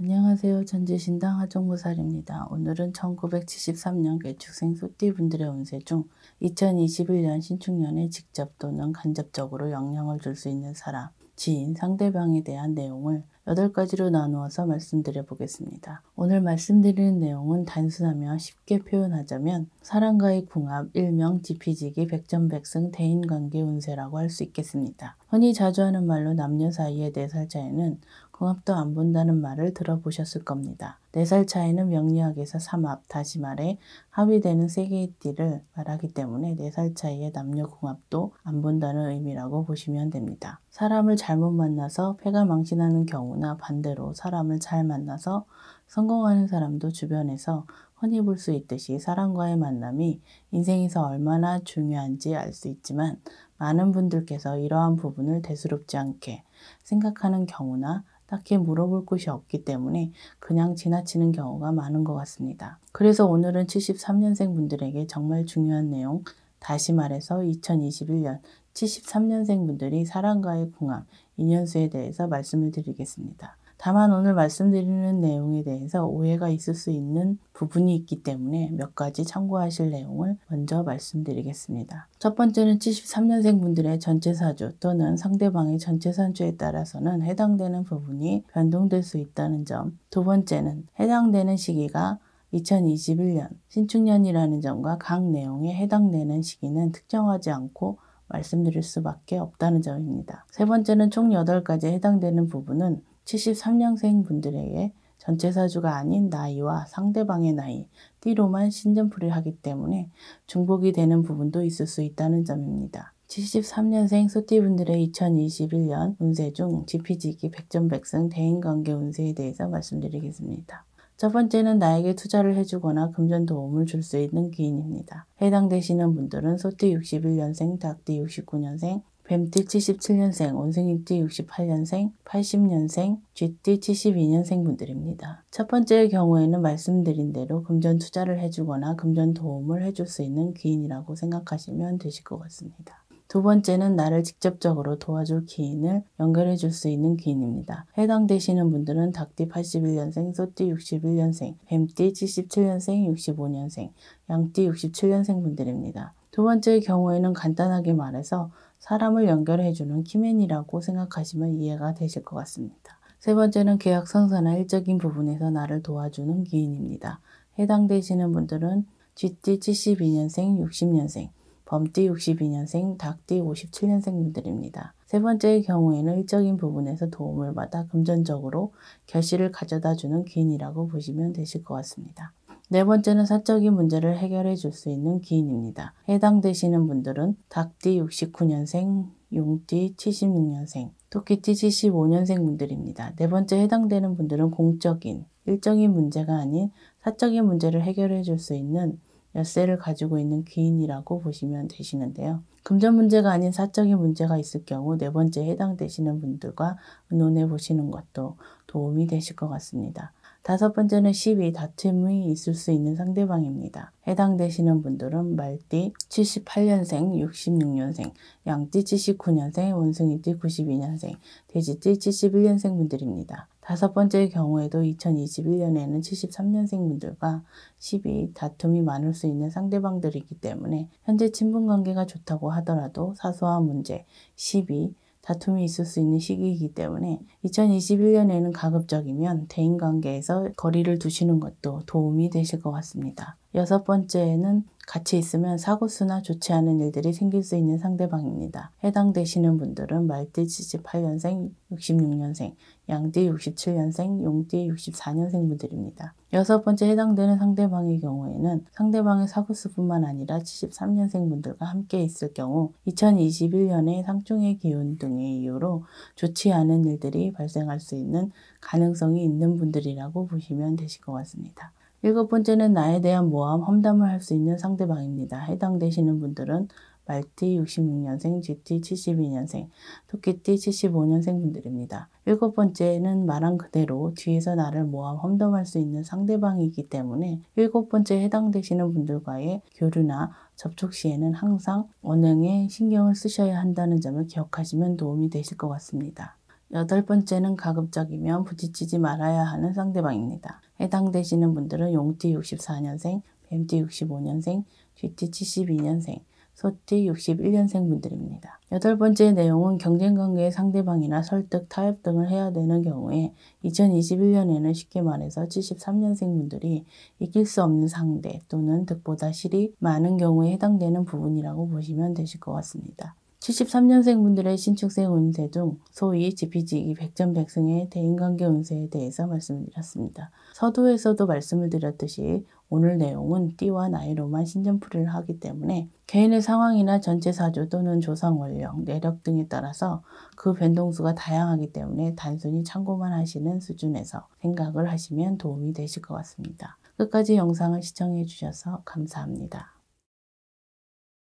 안녕하세요. 전지신당 하정무살입니다. 오늘은 1973년 개축생 소띠분들의 운세 중 2021년 신축년에 직접 또는 간접적으로 영향을 줄 수 있는 사람, 지인, 상대방에 대한 내용을 8가지로 나누어서 말씀드려 보겠습니다. 오늘 말씀드리는 내용은 단순하며 쉽게 표현하자면 사람과의 궁합, 일명 지피지기, 백전백승, 대인관계 운세라고 할 수 있겠습니다. 흔히 자주 하는 말로 남녀 사이의 4살 차이는 궁합도 안 본다는 말을 들어보셨을 겁니다. 4살 차이는 명리학에서 삼합, 다시 말해 합의되는 세 개의 띠를 말하기 때문에 4살 차이의 남녀 궁합도 안 본다는 의미라고 보시면 됩니다. 사람을 잘못 만나서 패가 망신하는 경우나 반대로 사람을 잘 만나서 성공하는 사람도 주변에서 흔히 볼 수 있듯이 사람과의 만남이 인생에서 얼마나 중요한지 알 수 있지만 많은 분들께서 이러한 부분을 대수롭지 않게 생각하는 경우나 딱히 물어볼 곳이 없기 때문에 그냥 지나치는 경우가 많은 것 같습니다. 그래서 오늘은 73년생 분들에게 정말 중요한 내용, 다시 말해서 2021년 73년생 분들이 사람과의 궁합, 인연수에 대해서 말씀을 드리겠습니다. 다만 오늘 말씀드리는 내용에 대해서 오해가 있을 수 있는 부분이 있기 때문에 몇 가지 참고하실 내용을 먼저 말씀드리겠습니다. 첫 번째는 73년생 분들의 전체 사주 또는 상대방의 전체 사주에 따라서는 해당되는 부분이 변동될 수 있다는 점. 두 번째는 해당되는 시기가 2021년 신축년이라는 점과 각 내용에 해당되는 시기는 특정하지 않고 말씀드릴 수밖에 없다는 점입니다. 세 번째는 총 8가지 해당되는 부분은 73년생 분들에게 전체 사주가 아닌 나이와 상대방의 나이, 띠로만 신점풀이를 하기 때문에 중복이 되는 부분도 있을 수 있다는 점입니다. 73년생 소띠분들의 2021년 운세 중 지피지기, 백전백승, 대인관계 운세에 대해서 말씀드리겠습니다. 첫 번째는 나에게 투자를 해주거나 금전 도움을 줄 수 있는 기인입니다. 해당되시는 분들은 소띠 61년생, 닭띠 69년생, 뱀띠 77년생, 원숭이띠 68년생, 80년생, 쥐띠 72년생 분들입니다. 첫 번째의 경우에는 말씀드린 대로 금전 투자를 해주거나 금전 도움을 해줄 수 있는 기인이라고 생각하시면 되실 것 같습니다. 두 번째는 나를 직접적으로 도와줄 기인을 연결해 줄 수 있는 기인입니다. 해당되시는 분들은 닭띠 81년생, 소띠 61년생, 뱀띠 77년생, 65년생, 양띠 67년생 분들입니다. 두 번째의 경우에는 간단하게 말해서 사람을 연결해주는 키맨이라고 생각하시면 이해가 되실 것 같습니다. 세 번째는 계약 성사나 일적인 부분에서 나를 도와주는 기인입니다. 해당되시는 분들은 쥐띠 72년생, 60년생, 범띠 62년생, 닭띠 57년생 분들입니다. 세 번째의 경우에는 일적인 부분에서 도움을 받아 금전적으로 결실을 가져다주는 기인이라고 보시면 되실 것 같습니다. 네 번째는 사적인 문제를 해결해 줄 수 있는 기인입니다. 해당되시는 분들은 닭띠 69년생, 용띠 76년생, 토끼띠 75년생 분들입니다. 네 번째 해당되는 분들은 공적인, 일적인 문제가 아닌 사적인 문제를 해결해 줄 수 있는 열쇠를 가지고 있는 기인이라고 보시면 되시는데요. 금전 문제가 아닌 사적인 문제가 있을 경우 네 번째 해당되시는 분들과 의논해 보시는 것도 도움이 되실 것 같습니다. 다섯 번째는 시비, 다툼이 있을 수 있는 상대방입니다. 해당되시는 분들은 말띠 78년생, 66년생, 양띠 79년생, 원숭이띠 92년생, 돼지띠 71년생 분들입니다. 다섯 번째의 경우에도 2021년에는 73년생 분들과 시비, 다툼이 많을 수 있는 상대방들이기 때문에 현재 친분관계가 좋다고 하더라도 사소한 문제, 시비, 다툼이 있을 수 있는 시기이기 때문에 2021년에는 가급적이면 대인관계에서 거리를 두시는 것도 도움이 되실 것 같습니다. 여섯 번째는 같이 있으면 사고수나 좋지 않은 일들이 생길 수 있는 상대방입니다. 해당되시는 분들은 말띠 78년생, 66년생, 양띠 67년생, 용띠 64년생 분들입니다. 여섯 번째 해당되는 상대방의 경우에는 상대방의 사고수뿐만 아니라 73년생 분들과 함께 있을 경우 2021년에 상충의 기운 등의 이유로 좋지 않은 일들이 발생할 수 있는 가능성이 있는 분들이라고 보시면 되실 것 같습니다. 일곱 번째는 나에 대한 모함, 험담을 할 수 있는 상대방입니다. 해당되시는 분들은 말띠 66년생, 쥐띠 72년생, 토끼띠 75년생 분들입니다. 일곱 번째는 말한 그대로 뒤에서 나를 모함, 험담할 수 있는 상대방이기 때문에 일곱 번째 해당되시는 분들과의 교류나 접촉 시에는 항상 언행에 신경을 쓰셔야 한다는 점을 기억하시면 도움이 되실 것 같습니다. 8번째는 가급적이면 부딪히지 말아야 하는 상대방입니다. 해당되시는 분들은 용띠 64년생, 뱀띠 65년생, 쥐띠 72년생, 소띠 61년생 분들입니다. 8번째 내용은 경쟁관계의 상대방이나 설득, 타협 등을 해야 되는 경우에 2021년에는 쉽게 말해서 73년생 분들이 이길 수 없는 상대 또는 득보다 실이 많은 경우에 해당되는 부분이라고 보시면 되실 것 같습니다. 73년생 분들의 신축생 운세 중 소위 지피지기 백전백승의 대인관계 운세에 대해서 말씀드렸습니다. 서두에서도 말씀을 드렸듯이 오늘 내용은 띠와 나이로만 신점풀이를 하기 때문에 개인의 상황이나 전체 사주 또는 조상 원령, 내력 등에 따라서 그 변동수가 다양하기 때문에 단순히 참고만 하시는 수준에서 생각을 하시면 도움이 되실 것 같습니다. 끝까지 영상을 시청해 주셔서 감사합니다.